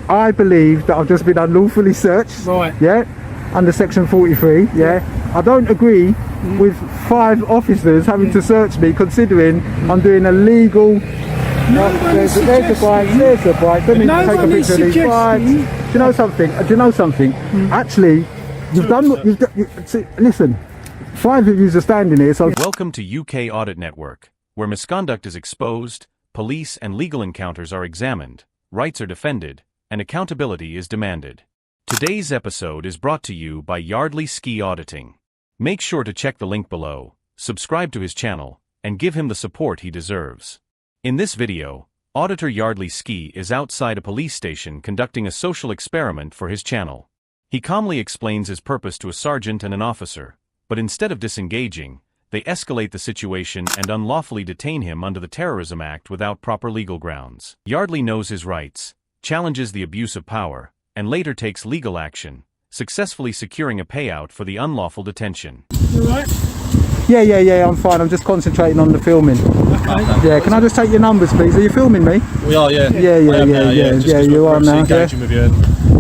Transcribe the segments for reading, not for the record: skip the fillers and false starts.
I believe that I've just been unlawfully searched. Right. Yeah. Under section 43. Yeah. I don't agree with 5 officers having to search me, considering I'm doing a legal. There's a bike. There's a bike. Let me take a picture of these bikes. Do you know something? Actually, listen. 5 of you are standing here. So welcome to UK Audit Network, where misconduct is exposed, police and legal encounters are examined, rights are defended, and accountability is demanded. Today's episode is brought to you by Yardley Ski Auditing. Make sure to check the link below, subscribe to his channel, and give him the support he deserves. In this video, Auditor Yardley Ski is outside a police station conducting a social experiment for his channel. He calmly explains his purpose to a sergeant and an officer, but instead of disengaging, they escalate the situation and unlawfully detain him under the Terrorism Act without proper legal grounds. Yardley knows his rights, challenges the abuse of power, and later takes legal action, successfully securing a payout for the unlawful detention. You alright? Yeah, I'm fine. I'm just concentrating on the filming. Okay. Yeah, can I just take your numbers, please? Are you filming me? We are, yeah. Yeah, you are now. Engaging with you.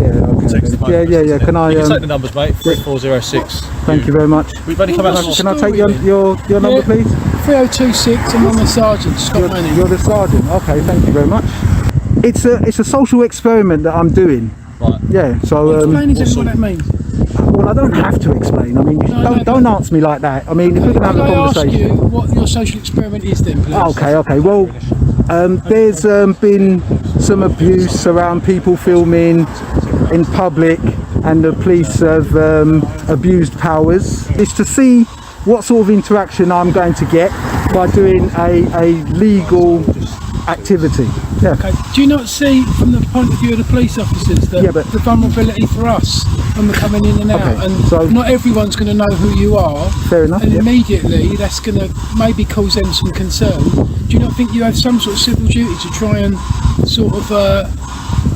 Yeah. Can I? You can take the numbers, mate. 3406. Thank you very much. We've only come out. Can I take your number, please? 3026, and I'm the sergeant, Scott Manning. You're the sergeant. Okay, thank you very much. It's a social experiment that I'm doing. Right. Yeah. So. Explain to what that means. Well, I don't have to explain. I mean, don't answer me like that. I mean, if we're gonna have a conversation. Can I ask you what your social experiment is then, please? Okay. Well, there's been some abuse around people filming in public, and the police have abused powers. It's to see what sort of interaction I'm going to get by doing a legal activity. Yeah. Okay. Do you not see, from the point of view of the police officers, that the vulnerability for us when we're coming in and out, and so not everyone's going to know who you are. Fair enough. And immediately that's going to maybe cause them some concern. Do you not think you have some sort of civil duty to try and sort of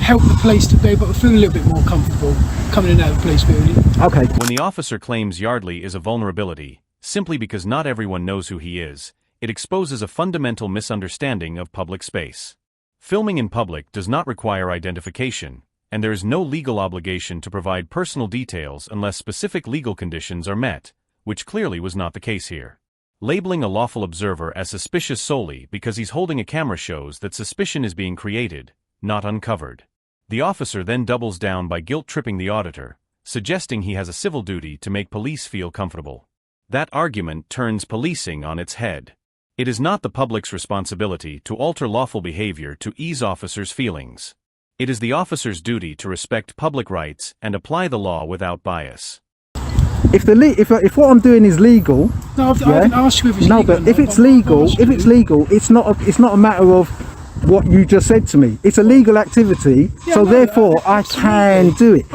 help the police to be able to feel a little bit more comfortable coming in and out of the police building? Okay. When the officer claims Yardley is a vulnerability, simply because not everyone knows who he is, it exposes a fundamental misunderstanding of public space. Filming in public does not require identification, and there is no legal obligation to provide personal details unless specific legal conditions are met, which clearly was not the case here. Labeling a lawful observer as suspicious solely because he's holding a camera shows that suspicion is being created, not uncovered. The officer then doubles down by guilt-tripping the auditor, suggesting he has a civil duty to make police feel comfortable. That argument turns policing on its head. It is not the public's responsibility to alter lawful behavior to ease officers' feelings. It is the officer's duty to respect public rights and apply the law without bias. If what I'm doing is legal, no, I didn't ask you if it's legal. No, but if it's legal, it's not a matter of what you just said to me. It's a legal activity, so therefore I can do it.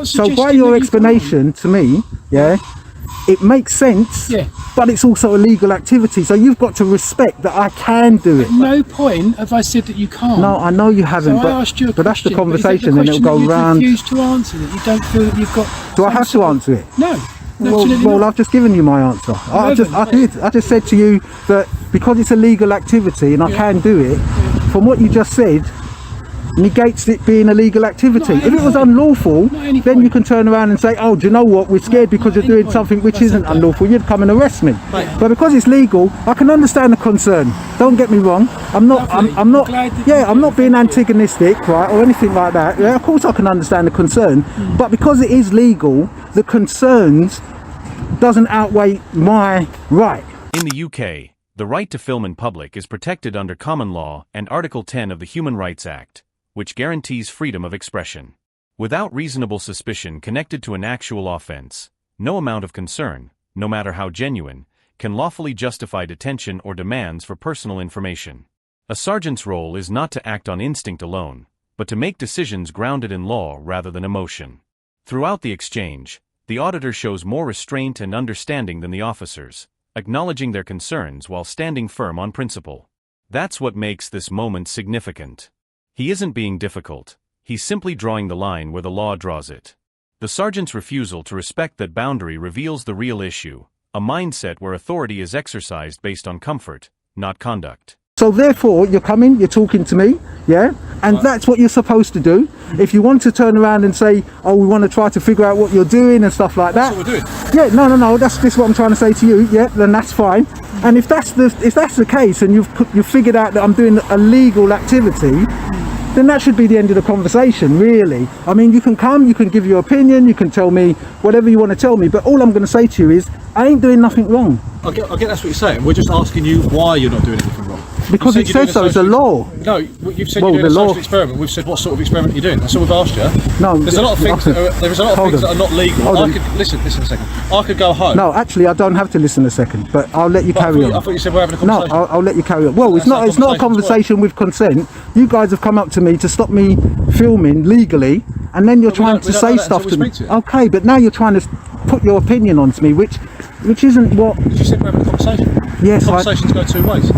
So by your explanation to me, it makes sense, but it's also a legal activity, so you've got to respect that I can do it. At no point have I said that you can't. No, I know you haven't, so I asked you a but that's the question, conversation, and it'll go round. You refuse to answer it. You don't feel that you've got. Do I have to answer it? No. Well, I've just given you my answer. I just said to you that because it's a legal activity and I can do it, from what you just said, negates it being a legal activity. If it was unlawful, then you can turn around and say, oh, do you know what, we're scared because you're doing something which isn't unlawful, you'd come and arrest me. But because it's legal, I can understand the concern. Don't get me wrong, I'm not being antagonistic, right, or anything like that. Yeah, of course I can understand the concern, but because it is legal, the concerns doesn't outweigh my right. In the UK, the right to film in public is protected under common law and Article 10 of the Human Rights Act, which guarantees freedom of expression. Without reasonable suspicion connected to an actual offense, no amount of concern, no matter how genuine, can lawfully justify detention or demands for personal information. A sergeant's role is not to act on instinct alone, but to make decisions grounded in law rather than emotion. Throughout the exchange, the auditor shows more restraint and understanding than the officers, acknowledging their concerns while standing firm on principle. That's what makes this moment significant. He isn't being difficult, he's simply drawing the line where the law draws it. The sergeant's refusal to respect that boundary reveals the real issue, a mindset where authority is exercised based on comfort, not conduct. So therefore, you're coming, you're talking to me, yeah? And that's what you're supposed to do. If you want to turn around and say, oh, we want to try to figure out what you're doing and stuff like that. That's what we're doing. Yeah, no, that's just what I'm trying to say to you, yeah, then that's fine. And if that's the case and you've figured out that I'm doing a legal activity, then that should be the end of the conversation, really. I mean, you can come, you can give your opinion, you can tell me whatever you want to tell me, but all I'm going to say to you is, I ain't doing nothing wrong. I get that's what you're saying. We're just asking you why you're not doing anything wrong. Because it says so, it's a law. No, you've said Well, you're doing the a law- social experiment. We've said what sort of experiment you're doing. That's all we've asked you. No, there's a lot of things. There's a lot of Hold things on. that are not legal. Hold I on. could listen a second. I could go home. No, actually, I don't have to listen a second, but I'll let you carry on. I thought you said we're having a No, conversation. I'll let you carry on. Well, it's That's not how a conversation with consent. You guys have come up to me to stop me filming legally, and then you're But we trying don't- to we don't say know that stuff until to we me. speak to you. Okay, but now you're trying to put your opinion onto me, which isn't what. You said we're having a conversation. Yes, Conversations go two ways.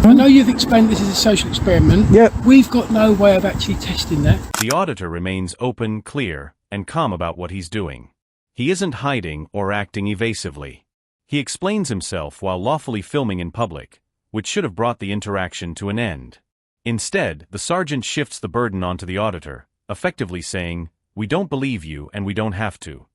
I know you've explained this is a social experiment. Yep. We've got no way of actually testing that. The auditor remains open, clear, and calm about what he's doing. He isn't hiding or acting evasively. He explains himself while lawfully filming in public, which should have brought the interaction to an end. Instead, the sergeant shifts the burden onto the auditor, effectively saying, "We don't believe you and we don't have to."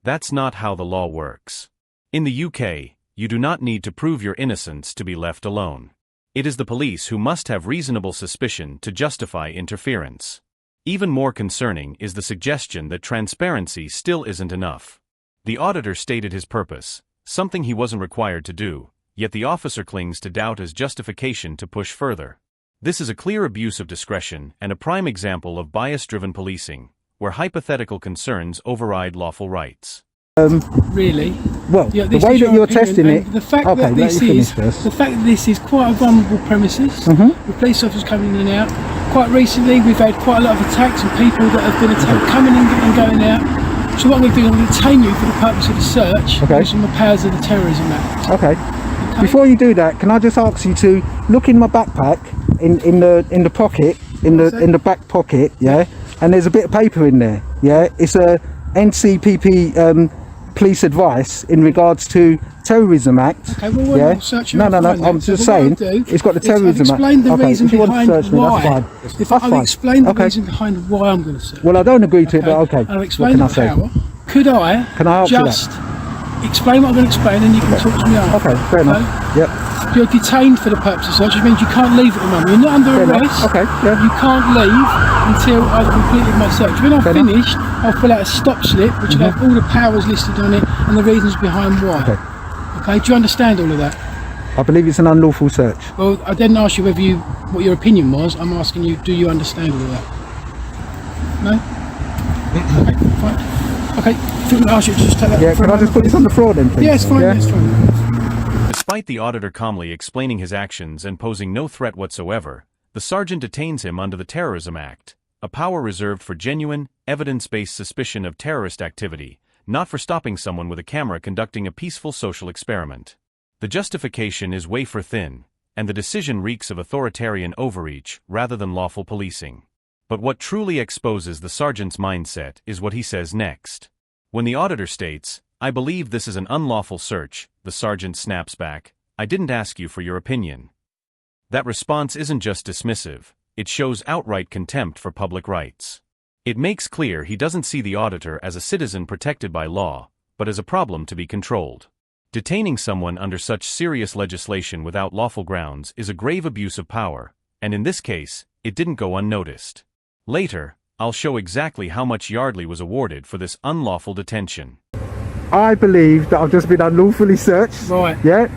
That's not how the law works. In the UK, you do not need to prove your innocence to be left alone. It is the police who must have reasonable suspicion to justify interference. Even more concerning is the suggestion that transparency still isn't enough. The auditor stated his purpose, something he wasn't required to do, yet the officer clings to doubt as justification to push further. This is a clear abuse of discretion and a prime example of bias-driven policing, where hypothetical concerns override lawful rights. Really? Well, Yeah, the this way is that your you're opinion, testing and it. the fact Okay, that let this you finish is first. the fact that this is quite a vulnerable premises. Mm-hmm. With police officers coming in and out. Quite recently, we've had quite a lot of attacks and people that have been attacked coming in and going out. So what I'm going to do, I'm going to detain you for the purpose of the search. Okay. Using the powers of the Terrorism Act. Okay. Before you do that, can I just ask you to look in my backpack, in the pocket, in the back pocket, yeah? And there's a bit of paper in there, yeah? It's a NCPP police advice in regards to Terrorism Act. Okay, well, we'll yeah? search it No, and no, find I'm that. So just what I'll saying, do it's got the is I've Terrorism Act. explained the Okay, reason if you want to behind search me, why. that's fine. If That's I've fine. explained the Okay. reason behind why I'm going to search. Well, I don't agree to it, but okay. I've What explained can I the say? power. Could I Can I answer that? just explain what I'm going to explain and you can talk to me after? Okay, fair enough. Yep. You're detained for the purpose of search, which means you can't leave at the moment. You're not under Fair enough. arrest. Okay, yeah. You can't leave until I've completed my search. When I've Fair enough. finished, I'll fill out a stop slip, which will have all the powers listed on it and the reasons behind why. Okay. Okay, do you understand all of that? I believe it's an unlawful search. Well, I didn't ask you what your opinion was. I'm asking you, do you understand all of that? No? Okay, fine. Okay, I think I'll ask you to just take that. Yeah, for can I a just put moment, this on the floor then, please? Yeah, it's fine, Yeah? it's fine. Despite the auditor calmly explaining his actions and posing no threat whatsoever, the sergeant detains him under the Terrorism Act, a power reserved for genuine, evidence-based suspicion of terrorist activity, not for stopping someone with a camera conducting a peaceful social experiment. The justification is wafer thin, and the decision reeks of authoritarian overreach rather than lawful policing. But what truly exposes the sergeant's mindset is what he says next. When the auditor states, "I believe this is an unlawful search," the sergeant snaps back, "I didn't ask you for your opinion." That response isn't just dismissive, it shows outright contempt for public rights. It makes clear he doesn't see the auditor as a citizen protected by law, but as a problem to be controlled. Detaining someone under such serious legislation without lawful grounds is a grave abuse of power, and in this case, it didn't go unnoticed. Later, I'll show exactly how much Yardley was awarded for this unlawful detention. I believe that I've just been unlawfully searched. Right. Yeah.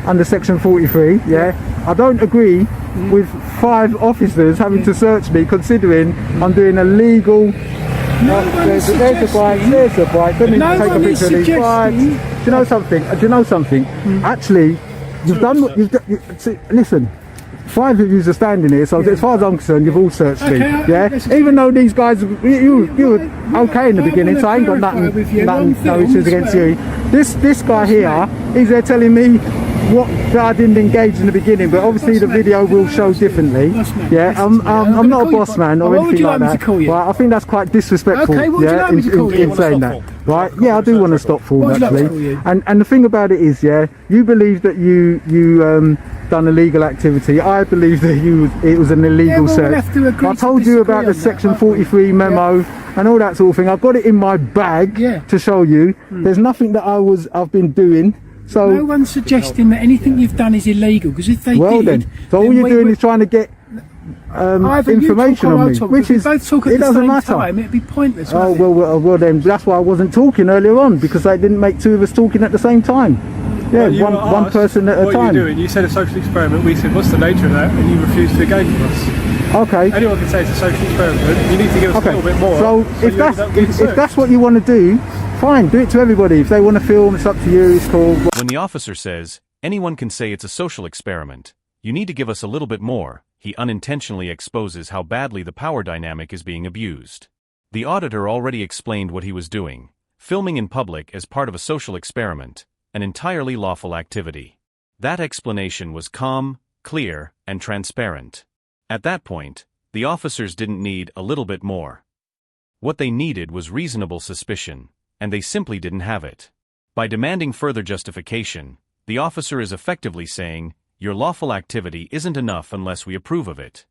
Under section 43. Yeah. I don't agree with 5 officers having to search me, considering I'm doing a legal. There's a bike. There's a bike. Let me No take a one is picture of these bikes. suggesting- Do you know something? Do you know something? Actually, you've done what you've done. See, listen. 5 of you are standing here, so as far as I'm concerned, you've all searched me. Okay, Yeah. let's- Even though these guys, you were okay in the I beginning, wanna so I ain't got clarify nothing, with you, one no thing issues as against well. you. This guy here, he's there telling me what that I didn't engage in the beginning, but obviously the video will show differently. Yeah, I'm not a boss man or anything like that. Right, I think that's quite disrespectful. Okay, what would you like me to call you? In saying that, right? Yeah, I do want to stop fraud actually. And the thing about it is, yeah, you believe that you done illegal activity. I believe that it was an illegal search. I told you about the Section 43 memo and all that sort of thing. I've got it in my bag to show you. There's nothing that I've been doing. So no one's suggesting that anything you've done is illegal, because if they did, then all you're doing is trying to get information on me, which is both talk at it the doesn't same matter. time, it'd be pointless. Oh well, then that's why I wasn't talking earlier on, because I didn't make two of us talking at the same time. Yeah, one person at a time. What are you doing? You said a social experiment. We said, what's the nature of that? And you refused to engage with us. Okay. Anyone can say it's a social experiment. You need to give us a little bit more. So if that's what you want to do, fine, do it to everybody. If they want to film, it's up to you. It's cool. When the officer says, anyone can say it's a social experiment, you need to give us a little bit more, he unintentionally exposes how badly the power dynamic is being abused. The auditor already explained what he was doing, filming in public as part of a social experiment, an entirely lawful activity. That explanation was calm, clear, and transparent. At that point, the officers didn't need a little bit more. What they needed was reasonable suspicion, and they simply didn't have it. By demanding further justification, the officer is effectively saying, your lawful activity isn't enough unless we approve of it.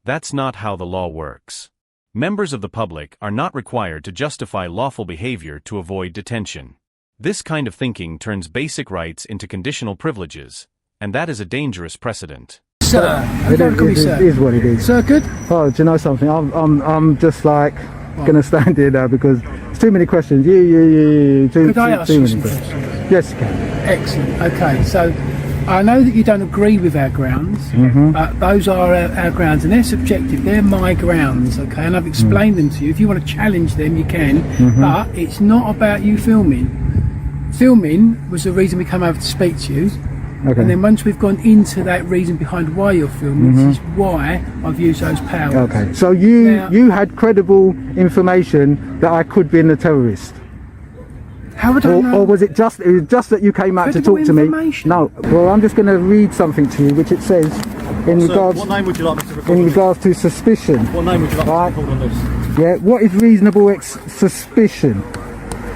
That's not how the law works. Members of the public are not required to justify lawful behavior to avoid detention. This kind of thinking turns basic rights into conditional privileges, and that is a dangerous precedent. Sir, It is what it is. Sir, good. Oh, do you know something? I'm just like gonna stand here now because it's too many questions. Could I ask you some questions? Yes, you can. Excellent. Okay, so I know that you don't agree with our grounds. Those are our grounds, and they're subjective. They're my grounds, okay? And I've explained them to you. If you want to challenge them, you can. But it's not about you filming. Filming was the reason we come over to speak to you. Okay. And then once we've gone into that reason behind why you're filming, this is why I've used those powers. Okay. So you had credible information that I could be a terrorist. How would I know? Or was it just that you came out to talk to me? No. Well, I'm just going to read something to you, which it says in regards. What name would you like me to record? In regards to suspicion. What name would you like me to record on this? Yeah. What is reasonable suspicion?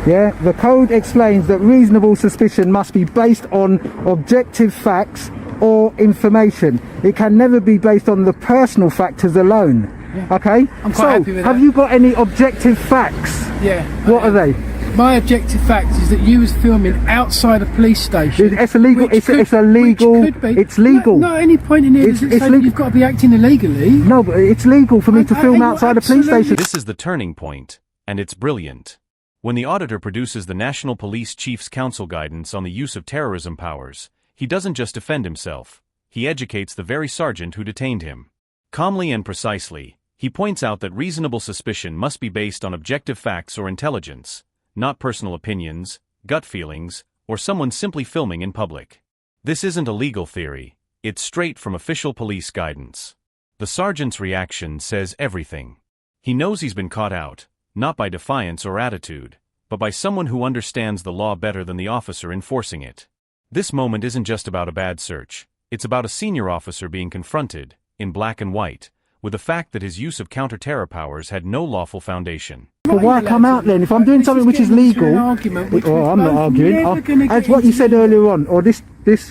Yeah. The code explains that reasonable suspicion must be based on objective facts or information. It can never be based on the personal factors alone. Yeah. Okay. I'm quite happy with that. Have you got any objective facts? Yeah. What are they? My objective fact is that you was filming outside a police station. It's illegal. It's illegal. Which could be. It's legal. No, any point in here doesn't say that you've got to be acting illegally. No, but it's legal for me to film outside a police station. This is the turning point, and it's brilliant. When the auditor produces the National Police Chief's Council guidance on the use of terrorism powers, he doesn't just defend himself, he educates the very sergeant who detained him. Calmly and precisely, he points out that reasonable suspicion must be based on objective facts or intelligence, not personal opinions, gut feelings, or someone simply filming in public. This isn't a legal theory, it's straight from official police guidance. The sergeant's reaction says everything. He knows he's been caught out, not by defiance or attitude, but by someone who understands the law better than the officer enforcing it. This moment isn't just about a bad search, it's about a senior officer being confronted, in black and white, with the fact that his use of counter-terror powers had no lawful foundation. But why come out then? If I'm doing something which is legal, I'm not arguing. As what you said earlier on, or this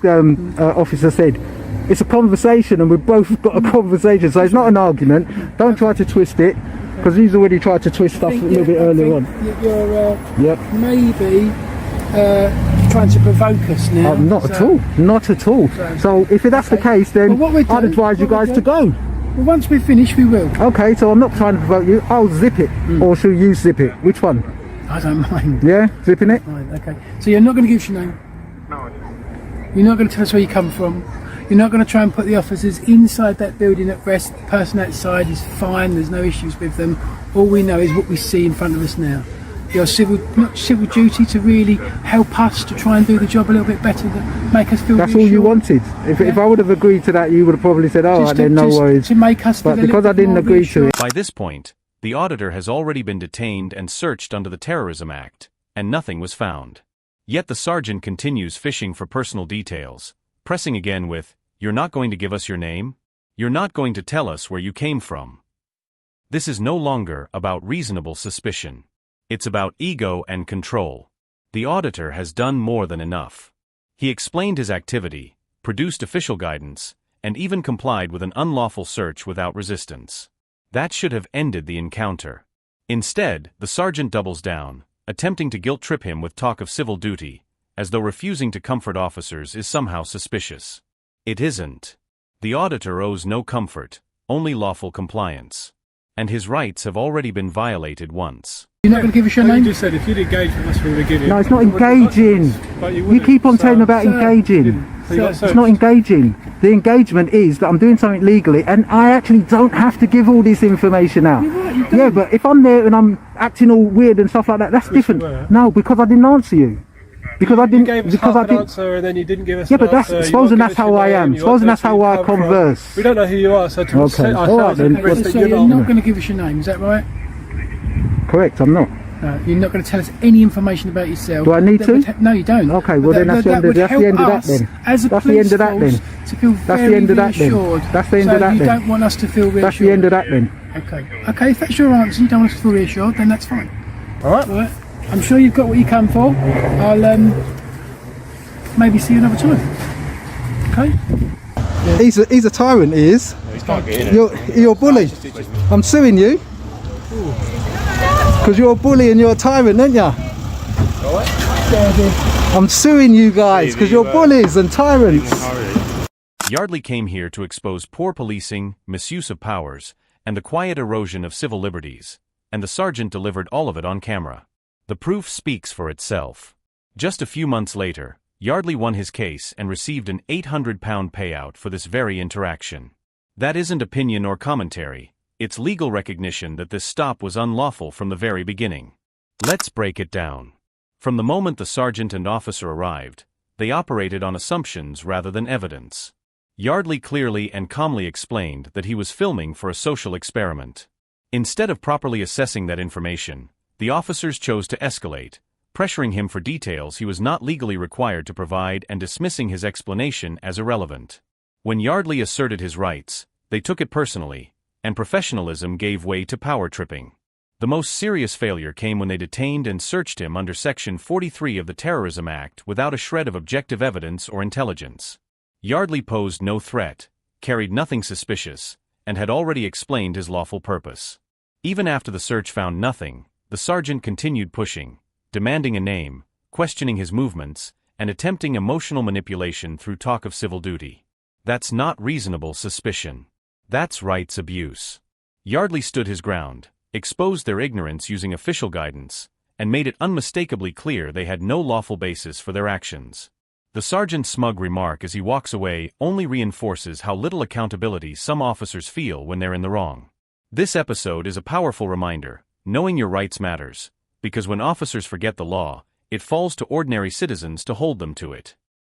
officer said, it's a conversation and we've both got a conversation, so it's not an argument. Don't try to twist it, because he's already tried to twist stuff a little bit earlier on. You're maybe trying to provoke us now. Not at all. Not at all. So if that's the case, then I'd advise you guys to go. Well, once we finish, we will. Okay, so I'm not trying to provoke you. I'll zip it, or shall you zip it? Which one? I don't mind. Yeah, zipping it. Right, okay. So you're not going to give us your name? No. You're not going to tell us where you come from? You're not going to try and put the officers inside that building at rest? The person outside is fine. There's no issues with them. All we know is what we see in front of us now. Your civil duty to really help us to try and do the job a little bit better, to make us feel. That's all you wanted. If I would have agreed to that, you would have probably said, "Oh, right, then no worries." To make us feel. But because I didn't agree to it. By this point, the auditor has already been detained and searched under the Terrorism Act, and nothing was found. Yet the sergeant continues fishing for personal details, pressing again with, "You're not going to give us your name? You're not going to tell us where you came from?" This is no longer about reasonable suspicion. It's about ego and control. The auditor has done more than enough. He explained his activity, produced official guidance, and even complied with an unlawful search without resistance. That should have ended the encounter. Instead, the sergeant doubles down, attempting to guilt-trip him with talk of civil duty, as though refusing to comfort officers is somehow suspicious. It isn't. The auditor owes no comfort, only lawful compliance. And his rights have already been violated once. You're not going to give us your Well, name? you just said if you'd engaged with us from the beginning. No, it's not you wouldn't have got engaging. this, but You wouldn't. keep on So- saying about Sir, engaging. So you got It's searched. not engaging. The engagement is that I'm doing something legally and I actually don't have to give all this information out. You're right, you don't. Yeah, but if I'm there and I'm acting all weird and stuff like that, that's Which different. you were. No, because I didn't answer you. Because I You didn't. gave us Because half I an didn't. answer and then you didn't give us Yeah, an but that's answer. You supposing won't that's give us how your I am. name, you Supposing won't that's tell us how where I you come from. converse. We don't know who you are, so to Okay. set All right, ourselves then. at the risk So that you're you're not. not going to give us your name, is that right? Correct. I'm not. No, you're not going to tell us any information about yourself. Do I need That to? would no, you don't. Okay, But well then that's the end of would that's the help end of that us then. As a That's the police end of that force then. to feel That's the very end of that then. reassured. That's the end so of that you then. don't want us to feel reassured. That's the end of that then. Okay. Okay, if that's your answer, you don't want us to feel reassured, then that's fine. Alright. All right. I'm sure you've got what you come for. I'll maybe see you another time. Okay. He's a tyrant. He is. You're a bully. I'm suing you. Because you're a bully and you're a tyrant, aren't you? I'm suing you guys because you're bullies and tyrants. Yardley came here to expose poor policing, misuse of powers, and the quiet erosion of civil liberties, and the sergeant delivered all of it on camera. The proof speaks for itself. Just a few months later, Yardley won his case and received an £800 payout for this very interaction. That isn't opinion or commentary, it's legal recognition that this stop was unlawful from the very beginning. Let's break it down. From the moment the sergeant and officer arrived, they operated on assumptions rather than evidence. Yardley clearly and calmly explained that he was filming for a social experiment. Instead of properly assessing that information, the officers chose to escalate, pressuring him for details he was not legally required to provide and dismissing his explanation as irrelevant. When Yardley asserted his rights, they took it personally, and professionalism gave way to power tripping. The most serious failure came when they detained and searched him under Section 43 of the Terrorism Act without a shred of objective evidence or intelligence. Yardley posed no threat, carried nothing suspicious, and had already explained his lawful purpose. Even after the search found nothing, the sergeant continued pushing, demanding a name, questioning his movements, and attempting emotional manipulation through talk of civil duty. That's not reasonable suspicion. That's rights abuse. Yardley stood his ground, exposed their ignorance using official guidance, and made it unmistakably clear they had no lawful basis for their actions. The sergeant's smug remark as he walks away only reinforces how little accountability some officers feel when they're in the wrong. This episode is a powerful reminder: knowing your rights matters, because when officers forget the law, it falls to ordinary citizens to hold them to it.